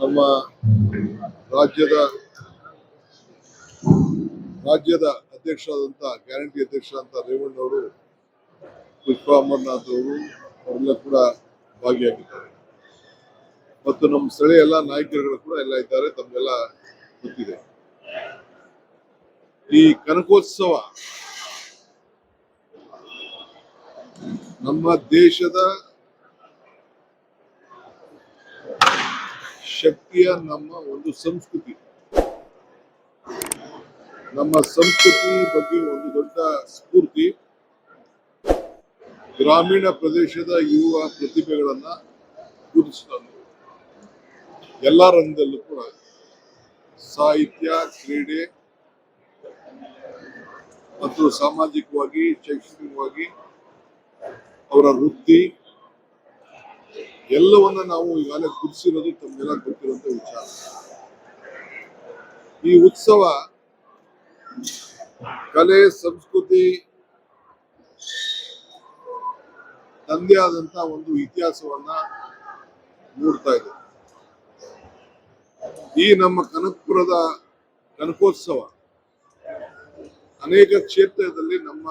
ನಮ್ಮ ರಾಜ್ಯದ ಅಧ್ಯಕ್ಷರಾದಂಥ ಗ್ಯಾರಂಟಿ ಅಧ್ಯಕ್ಷರಾದಂಥ ರೇವಣ್ಣವರು, ಪುಷ್ಪಾ ಅಮರನಾಥ್ ಅವರು ಅವರೆಲ್ಲ ಕೂಡ ಭಾಗಿಯಾಗಿದ್ದಾರೆ. ಮತ್ತು ನಮ್ಮ ಸ್ಥಳೀಯ ಎಲ್ಲ ನಾಯಕರುಗಳು ಕೂಡ ಎಲ್ಲ ಇದ್ದಾರೆ, ತಮಗೆಲ್ಲ ಗೊತ್ತಿದೆ. ಈ ಕನಕೋತ್ಸವ ನಮ್ಮ ದೇಶದ ಶಕ್ತಿಯ ನಮ್ಮ ಒಂದು ಸಂಸ್ಕೃತಿ, ನಮ್ಮ ಸಂಸ್ಕೃತಿ ಬಗ್ಗೆ ಒಂದು ದೊಡ್ಡ ಸ್ಫೂರ್ತಿ. ಗ್ರಾಮೀಣ ಪ್ರದೇಶದ ಯುವ ಪ್ರತಿಭೆಗಳನ್ನ ಗುರುತಿಸಿಕೊಂಡು ಎಲ್ಲ ರಂಗದಲ್ಲೂ ಕೂಡ ಸಾಹಿತ್ಯ, ಕ್ರೀಡೆ ಮತ್ತು ಸಾಮಾಜಿಕವಾಗಿ, ಶೈಕ್ಷಣಿಕವಾಗಿ ಅವರ ವೃತ್ತಿ ಎಲ್ಲವನ್ನ ನಾವು ಈಗಾಗಲೇ ಗುರುತಿಸಿರೋದು ತಮಗೆಲ್ಲ ಗೊತ್ತಿರುವಂತ ವಿಚಾರ. ಈ ಉತ್ಸವ ಕಲೆ, ಸಂಸ್ಕೃತಿ, ತಂದೆ ಆದಂತ ಒಂದು ಇತಿಹಾಸವನ್ನ ಮೂಡ್ತಾ ಇದೆ. ಈ ನಮ್ಮ ಕನಕಪುರದ ಕನಕೋತ್ಸವ ಅನೇಕ ಕ್ಷೇತ್ರದಲ್ಲಿ ನಮ್ಮ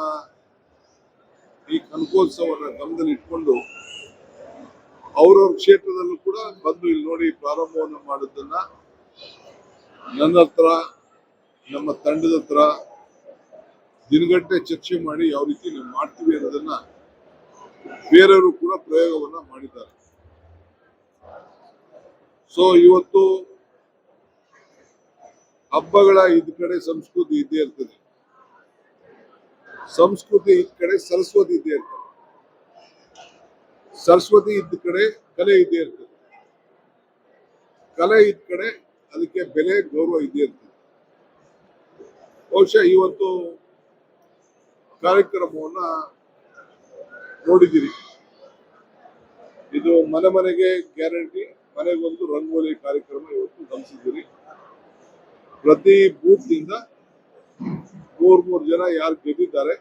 ಈ ಕನಕೋತ್ಸವನ ಗಮನದಲ್ಲಿ ಇಟ್ಕೊಂಡು ಅವ್ರವ್ರ ಕ್ಷೇತ್ರದಲ್ಲೂ ಕೂಡ ಬಂದು ಇಲ್ಲಿ ನೋಡಿ ಪ್ರಾರಂಭವನ್ನು ಮಾಡೋದನ್ನ ನನ್ನ ಹತ್ರ, ನಮ್ಮ ತಂಡದ ಹತ್ರ ದಿನಗಟ್ಟೆ ಚರ್ಚೆ ಮಾಡಿ ಯಾವ ರೀತಿ ನಾವು ಮಾಡ್ತೀವಿ ಅನ್ನೋದನ್ನ ಬೇರೆಯವರು ಕೂಡ ಪ್ರಯೋಗವನ್ನ ಮಾಡಿದ್ದಾರೆ. ಸೊ ಇವತ್ತು ಹಬ್ಬಗಳ ಇದ್ ಕಡೆ ಸಂಸ್ಕೃತಿ ಇದ್ದೇ ಇರ್ತದೆ, ಸಂಸ್ಕೃತಿ ಇದ್ ಕಡೆ ಸರಸ್ವತಿ ಇದ್ದೇ ಇರ್ತದೆ, ಸರಸ್ವತಿ ಇದ್ದ ಕಡೆ ಕಲೆ ಇದ್ದೇ ಇರ್ತದೆ, ಕಲೆ ಇದ್ದ ಕಡೆ ಅದಕ್ಕೆ ಬೆಲೆ ಗೌರವ ಇದ್ದೇ ಇರ್ತದೆ. ಬಹುಶಃ ಇವತ್ತು ಕಾರ್ಯಕ್ರಮವನ್ನ ನೋಡಿದಿರಿ. ಇದು ಮನೆ ಮನೆಗೆ ಗ್ಯಾರಂಟಿ, ಮನೆಗೊಂದು ರಂಗೋಲಿ ಕಾರ್ಯಕ್ರಮ ಇವತ್ತು ಗಮನಿಸಿದಿರಿ. ಪ್ರತಿ ಬೂತ್ ನಿಂದ ಮೂರು ಜನ ಯಾರು ಗೆದ್ದಿದ್ದಾರೆ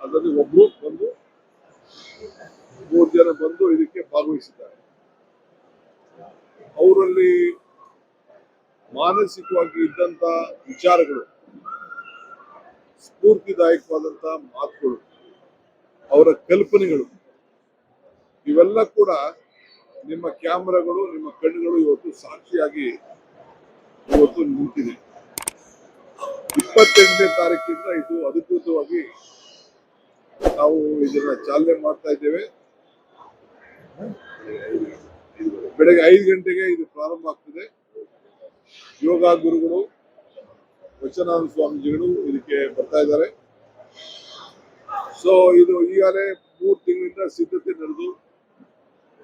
ಅದರಲ್ಲಿ ಒಬ್ರು ಬಂದು 3 ಜನ ಬಂದು ಇದಕ್ಕೆ ಭಾಗವಹಿಸಿದ್ದಾರೆ. ಅವರಲ್ಲಿ ಮಾನಸಿಕವಾಗಿ ಇದ್ದಂತ ವಿಚಾರಗಳು, ಸ್ಫೂರ್ತಿದಾಯಕವಾದಂತ ಮಾತುಗಳು, ಅವರ ಕಲ್ಪನೆಗಳು ಇವೆಲ್ಲ ಕೂಡ ನಿಮ್ಮ ಕ್ಯಾಮೆರಾಗಳು, ನಿಮ್ಮ ಕಣ್ಣುಗಳು ಇವತ್ತು ಸಾಕ್ಷಿಯಾಗಿ ಇವತ್ತು ನಿಂತಿದೆ. 28ನೇ ತಾರೀಕಿಂದ ಇದು ಅಧಿಕೃತವಾಗಿ ನಾವು ಇದನ್ನ ಚಾಲನೆ ಮಾಡ್ತಾ ಇದ್ದೇವೆ. ಬೆಳಗ್ಗೆ 5 ಗಂಟೆಗೆ ಇದು ಪ್ರಾರಂಭ ಆಗ್ತದೆ. ಯೋಗ ಗುರುಗಳು, ವಚನಾನಂದ ಸ್ವಾಮೀಜಿಗಳು ಇದಕ್ಕೆ ಬರ್ತಾ ಇದ್ದಾರೆ. ಸೊ ಇದು ಈಗಾಗಲೇ 3 ತಿಂಗಳಿಂದ ಸಿದ್ಧತೆ ನಡೆದು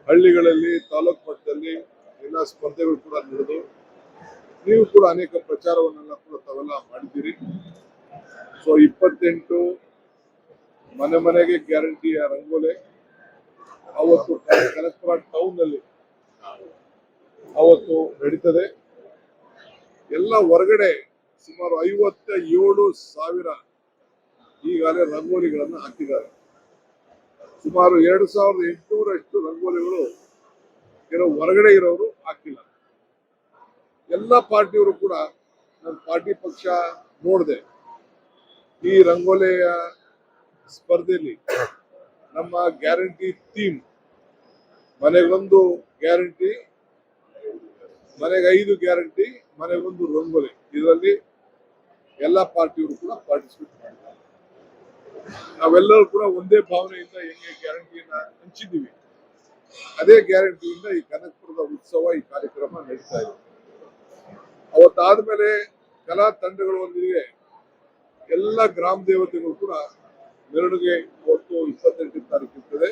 ಹಳ್ಳಿಗಳಲ್ಲಿ, ತಾಲೂಕು ಮಟ್ಟದಲ್ಲಿ ಎಲ್ಲ ಸ್ಪರ್ಧೆಗಳು ಕೂಡ ನಡೆದು ನೀವು ಕೂಡ ಅನೇಕ ಪ್ರಚಾರವನ್ನೆಲ್ಲ ಕೂಡ ತಾವೆಲ್ಲ ಮಾಡಿದ್ದೀರಿ. ಸೊ 28 ಮನೆ ಮನೆಗೆ ಗ್ಯಾರಂಟಿಯ ರಂಗೋಲೆ ಅವತ್ತು ಕನಕಪುರ ಟೌನ್ ನಲ್ಲಿ ಅವತ್ತು ನಡೀತದೆ. ಎಲ್ಲ ಹೊರಗಡೆ ಸುಮಾರು 57,000 ಈಗಾಗಲೇ ರಂಗೋಲಿಗಳನ್ನು ಹಾಕಿದ್ದಾರೆ. ಸುಮಾರು 2,800 ರಂಗೋಲಿಗಳು ಕೆಲವು ಹೊರಗಡೆ ಇರೋರು ಹಾಕಿಲ್ಲ. ಎಲ್ಲ ಪಾರ್ಟಿಯವರು ಕೂಡ ನನ್ನ ಪಾರ್ಟಿ ಪಕ್ಷ ನೋಡಿದೆ. ಈ ರಂಗೋಲಿಯ ಸ್ಪರ್ಧೆಯಲ್ಲಿ ನಮ್ಮ ಗ್ಯಾರಂಟಿ ಥೀಮ್ ಮನೆಗೊಂದು ಗ್ಯಾರಂಟಿ, ಮನೆಗೆ 5 ಗ್ಯಾರಂಟಿ, ಮನೆಗೊಂದು ರಂಗೋಲಿ, ಇದರಲ್ಲಿ ಎಲ್ಲ ಪಾರ್ಟಿಯವರು ಕೂಡ ಪಾರ್ಟಿಸಿಪೇಟ್ ಮಾಡಿದ್ದಾರೆ. ನಾವೆಲ್ಲರೂ ಕೂಡ ಒಂದೇ ಭಾವನೆಯಿಂದ ಹೆಂಗೆ ಗ್ಯಾರಂಟಿಯನ್ನ ಹಂಚಿದ್ದೀವಿ, ಅದೇ ಗ್ಯಾರಂಟಿಯಿಂದ ಈ ಕನಕಪುರದ ಉತ್ಸವ, ಈ ಕಾರ್ಯಕ್ರಮ ನಡೀತಾ ಇದೆ. ಅವತ್ತಾದ್ಮೇಲೆ ಕಲಾ ತಂಡಗಳು ಒಂದಿಗೆ ಎಲ್ಲ ಗ್ರಾಮ ದೇವತೆಗಳು ಕೂಡ ಮೆರವಣಿಗೆ ಇವತ್ತು 28ನೇ ತಾರೀಕು ಇರ್ತದೆ.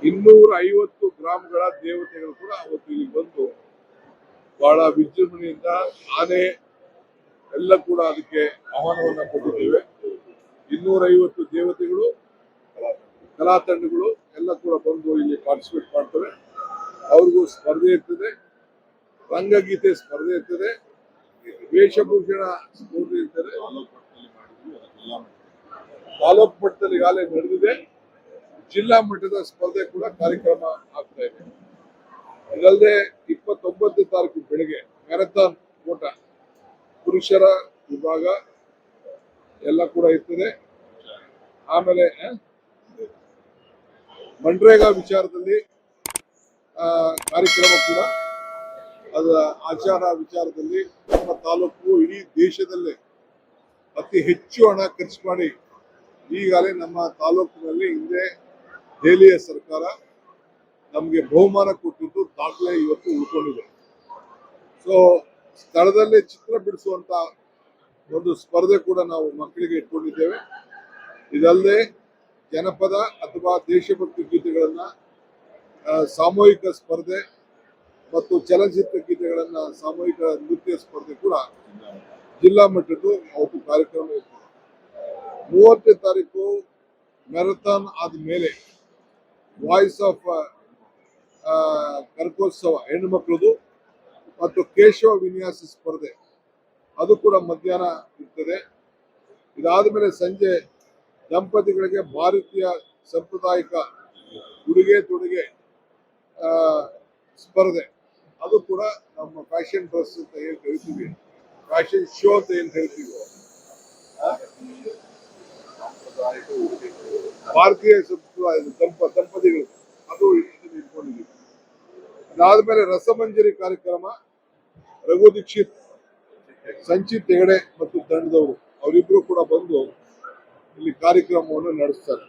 250 ಗ್ರಾಮಗಳ ದೇವತೆಗಳು ಕೂಡ ಅವತ್ತು ಇಲ್ಲಿ ಬಂದು ಬಹಳ ವಿಜೃಂಭಣೆಯಿಂದ ಆನೆ ಎಲ್ಲ ಕೂಡ ಅದಕ್ಕೆ ಆಹ್ವಾನವನ್ನ ಕೊಟ್ಟಿದ್ದೇವೆ. 250 ದೇವತೆಗಳು, ಕಲಾ ತಂಡಗಳು ಎಲ್ಲ ಕೂಡ ಬಂದು ಇಲ್ಲಿ ಪಾರ್ಟಿಸಿಪೇಟ್ ಮಾಡ್ತವೆ. ಅವ್ರಿಗೂ ಸ್ಪರ್ಧೆ ಇರ್ತದೆ, ರಂಗಗೀತೆ ಸ್ಪರ್ಧೆ ಇರ್ತದೆ, ವೇಷಭೂಷಣ ಸ್ಪರ್ಧೆ ಇರ್ತದೆ. ತಾಲೂಕು ಮಟ್ಟದಲ್ಲಿ ಈಗಾಗಲೇ ನಡೆದಿದೆ. ಜಿಲ್ಲಾ ಮಟ್ಟದ ಸ್ಪರ್ಧೆ ಕೂಡ ಕಾರ್ಯಕ್ರಮ ಆಗ್ತಾ ಇದೆ. ಇದಲ್ಲದೆ 29ನೇ ತಾರೀಕು ಬೆಳಗ್ಗೆ ಮ್ಯಾರಥಾನ್ ಓಟ ಪುರುಷರ ವಿಭಾಗ ಎಲ್ಲ ಕೂಡ ಇರ್ತದೆ. ಆಮೇಲೆ ಮನ್ರೇಗಾ ವಿಚಾರದಲ್ಲಿ ಕಾರ್ಯಕ್ರಮ ಕೂಡ ಅದರ ಆಚಾರ ವಿಚಾರದಲ್ಲಿ ನಮ್ಮ ತಾಲೂಕು ಇಡೀ ದೇಶದಲ್ಲೇ ಅತಿ ಹೆಚ್ಚು ಹಣ ಖರ್ಚು ಮಾಡಿ ಈಗಾಗಲೇ ನಮ್ಮ ತಾಲೂಕಿನಲ್ಲಿ ಹಿಂದೆ ದೆಹಲಿಯ ಸರ್ಕಾರ ನಮಗೆ ಬಹುಮಾನ ಕೊಟ್ಟಿದ್ದು ದಾಖಲೆ ಇವತ್ತು ಉಳ್ಕೊಂಡಿದೆ. ಸೊ ಸ್ಥಳದಲ್ಲೇ ಚಿತ್ರ ಬಿಡಿಸುವಂತ ಒಂದು ಸ್ಪರ್ಧೆ ಕೂಡ ನಾವು ಮಕ್ಕಳಿಗೆ ಇಟ್ಕೊಂಡಿದ್ದೇವೆ. ಇದಲ್ಲದೆ ಜನಪದ ಅಥವಾ ದೇಶಭಕ್ತಿ ಗೀತೆಗಳನ್ನ ಸಾಮೂಹಿಕ ಸ್ಪರ್ಧೆ ಮತ್ತು ಚಲನಚಿತ್ರ ಗೀತೆಗಳನ್ನ ಸಾಮೂಹಿಕ ನೃತ್ಯ ಸ್ಪರ್ಧೆ ಕೂಡ ಜಿಲ್ಲಾ ಮಟ್ಟದ್ದು ಅವತ್ತು ಕಾರ್ಯಕ್ರಮ ಇರ್ತದೆ. 30ನೇ ತಾರೀಕು ಮ್ಯಾರಥಾನ್ ಆದ್ಮೇಲೆ ವಾಯ್ಸ್ ಆಫ್ ಕರಕೋತ್ಸವ ಹೆಣ್ಣು ಮಕ್ಕಳದು ಮತ್ತು ಕೇಶವ ವಿನ್ಯಾಸ ಸ್ಪರ್ಧೆ ಅದು ಕೂಡ ಮಧ್ಯಾಹ್ನ ಇರ್ತದೆ. ಇದಾದ್ಮೇಲೆ ಸಂಜೆ ದಂಪತಿಗಳಿಗೆ ಭಾರತೀಯ ಸಾಂಪ್ರದಾಯಿಕ ಉಡುಗೆ ತೊಡುಗೆ ಸ್ಪರ್ಧೆ ಅದು ಕೂಡ ನಮ್ಮ ಫ್ಯಾಷನ್ ಡ್ರೆಸ್ ಅಂತ ಏನ್ ಕರಿತೀವಿ, ಫ್ಯಾಷನ್ ಶೋ ಅಂತ ಏನ್ ಹೇಳ್ತೀವಿ, ಭಾರತೀಯ ದಂಪತಿಗಳು ಅದು ಇಟ್ಕೊಂಡಿದ್ದೀವಿ. ಅದಾದ್ಮೇಲೆ ರಸಮಂಜರಿ ಕಾರ್ಯಕ್ರಮ ರಘು ದೀಕ್ಷಿತ್, ಸಂಚಿತ್ ಹೆಗಡೆ ಮತ್ತು ತಂಡದವರು ಅವರಿಬ್ರು ಕೂಡ ಬಂದು ಇಲ್ಲಿ ಕಾರ್ಯಕ್ರಮವನ್ನು ನಡೆಸ್ತಾರೆ.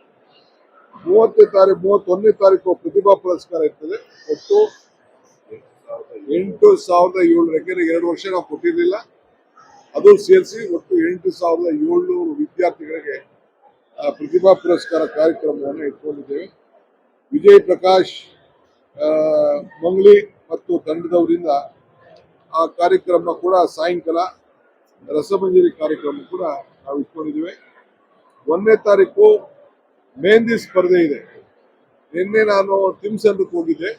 31ನೇ ತಾರೀಕು ಪ್ರತಿಭಾ ಪುರಸ್ಕಾರ ಇರ್ತದೆ. ಒಟ್ಟು 8,700 ಯಾಕೆಂದ್ರೆ 2 ವರ್ಷ ನಾವು ಕೊಟ್ಟಿರಲಿಲ್ಲ, ಅದು ಸೇರಿಸಿ ಒಟ್ಟು 8,700 ವಿದ್ಯಾರ್ಥಿಗಳಿಗೆ ಪ್ರತಿಭಾ ಪುರಸ್ಕಾರ ಕಾರ್ಯಕ್ರಮವನ್ನು ಇಟ್ಕೊಂಡಿದ್ದೇವೆ. ವಿಜಯ್ ಪ್ರಕಾಶ್ ಮಂಗ್ಲಿ ಮತ್ತು ತಂಡದವರಿಂದ ಆ ಕಾರ್ಯಕ್ರಮ ಕೂಡ ಸಾಯಂಕಾಲ ರಸಮಂಜರಿ ಕಾರ್ಯಕ್ರಮ ಕೂಡ ನಾವು ಇಟ್ಕೊಂಡಿದ್ದೇವೆ. 1ನೇ ತಾರೀಕು ಮೆಹಂದಿ ಸ್ಪರ್ಧೆ ಇದೆ. ನಿನ್ನೆ ನಾನು ತಿಮ್ಸಂದ್ರಕ್ಕೆ ಹೋಗಿದ್ದೆ.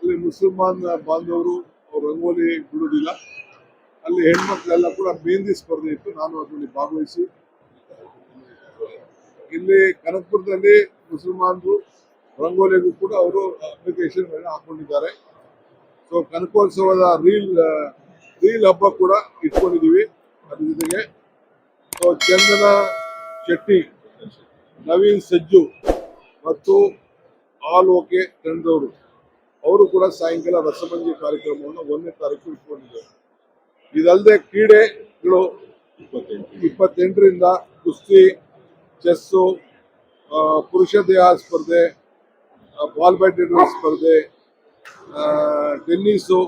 ಅಲ್ಲಿ ಮುಸಲ್ಮಾನ್ ಬಾಂಧವರು ಅವ್ರು ರಂಗೋಲಿ ಬಿಡುವುದಿಲ್ಲ, ಅಲ್ಲಿ ಹೆಣ್ಮಕ್ಳೆಲ್ಲ ಕೂಡ ಮೆಹಂದಿ ಸ್ಪರ್ಧೆ ಇತ್ತು. ನಾನು ಅದರಲ್ಲಿ ಭಾಗವಹಿಸಿ ಇಲ್ಲಿ ಕನಕಪುರದಲ್ಲಿ ಮುಸಲ್ಮಾನರು ರಂಗೋಲಿಗೂ ಕೂಡ ಅವರು ಅಪ್ಲಿಕೇಶನ್ ಹಾಕೊಂಡಿದ್ದಾರೆ. ಸೊ ಕನಕೋತ್ಸವದ ರೀಲ್ ಹಬ್ಬ ಕೂಡ ಇಟ್ಕೊಂಡಿದ್ದೀವಿ. ಅದ್ರ ಜೊತೆಗೆ ಸೊ ಚಂದನ ಶೆಟ್ಟಿ, ನವೀನ್ ಸಜ್ಜು ಮತ್ತು ಆಲ್ ಓಕೆ ತಂಡದವರು ಅವರು ಕೂಡ ಸಾಯಂಕಾಲ ರಸಮಂಜರಿ ಕಾರ್ಯಕ್ರಮವನ್ನು 1ನೇ ತಾರೀಕು ಇಟ್ಕೊಂಡಿದ್ದಾರೆ. ಇದಲ್ಲದೆ ಕ್ರೀಡೆಗಳು 28ರಿಂದ ಕುಸ್ತಿ, ಚೆಸ್ಸು, ಪುರುಷ ದೇಹ ಸ್ಪರ್ಧೆ, ಬಾಲ್ ಬ್ಯಾಡ್ಮಿಂಟನ್ ಸ್ಪರ್ಧೆ, tennis,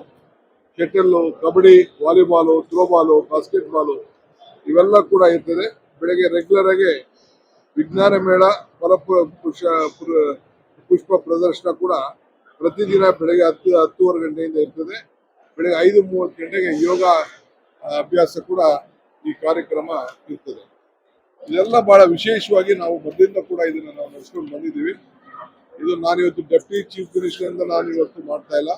shuttle, kabaddi, volleyball, throwball, basketball ಇವೆಲ್ಲ ಕೂಡ ಇರ್ತದೆ. ಬೆಳಗ್ಗೆ ರೆಗ್ಯುಲರ್ ಆಗಿ ವಿಜ್ಞಾನ ಮೇಳ, ಪುಷ್ಪ ಪ್ರದರ್ಶನ ಕೂಡ ಪ್ರತಿದಿನ ಬೆಳಗ್ಗೆ 10-10:30 ಗಂಟೆಯಿಂದ ಇರ್ತದೆ. ಬೆಳಗ್ಗೆ 5:30 ಗಂಟೆಗೆ ಯೋಗ ಅಭ್ಯಾಸ ಕೂಡ ಈ ಕಾರ್ಯಕ್ರಮ ಇರ್ತದೆ. ಇದೆಲ್ಲ ಬಹಳ ವಿಶೇಷವಾಗಿ ನಾವು ಮೊದಲಿಂದ ಕೂಡ ಇದನ್ನ ನಾವು ನಡೆಸ್ಕೊಂಡು ಬಂದಿದ್ದೀವಿ. ಇದು ನಾನಿವತ್ತು ಡೆಪ್ಟಿ ಚೀಫ್ ಮಿನಿಸ್ಟರ್ ಅಂತ ನಾನು ಇವತ್ತು ಮಾಡ್ತಾ ಇಲ್ಲ.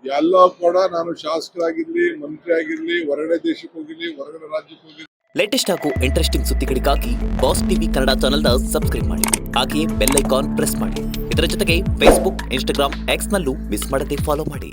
ಎಲ್ಲ ಕೂಡ ನಾನು ಶಾಸಕರಾಗಿರ್ಲಿ, ಮಂತ್ರಿ ಆಗಿರ್ಲಿ, ಹೊರಗಡೆ ದೇಶಕ್ಕೆ ಹೋಗಿರ್ಲಿ, ಹೊರಗಡೆ ರಾಜ್ಯಕ್ಕೆ ಹೋಗಿರ್ಲಿ, ಲೇಟೆಸ್ಟ್ ಹಾಗೂ ಇಂಟ್ರೆಸ್ಟಿಂಗ್ ಸುದ್ದಿಗಳಿಗಾಗಿ ಬಾಸ್ ಟಿವಿ ಕನ್ನಡ ಚಾನೆಲ್ನ ಸಬ್ಸ್ಕ್ರೈಬ್ ಮಾಡಿ. ಹಾಗೆಯೇ ಬೆಲ್ ಐಕಾನ್ ಪ್ರೆಸ್ ಮಾಡಿ. ಇದರ ಜೊತೆಗೆ ಫೇಸ್ಬುಕ್, ಇನ್ಸ್ಟಾಗ್ರಾಮ್, ಎಕ್ಸ್ ನಲ್ಲೂ ಮಿಸ್ ಮಾಡದೆ ಫಾಲೋ ಮಾಡಿ.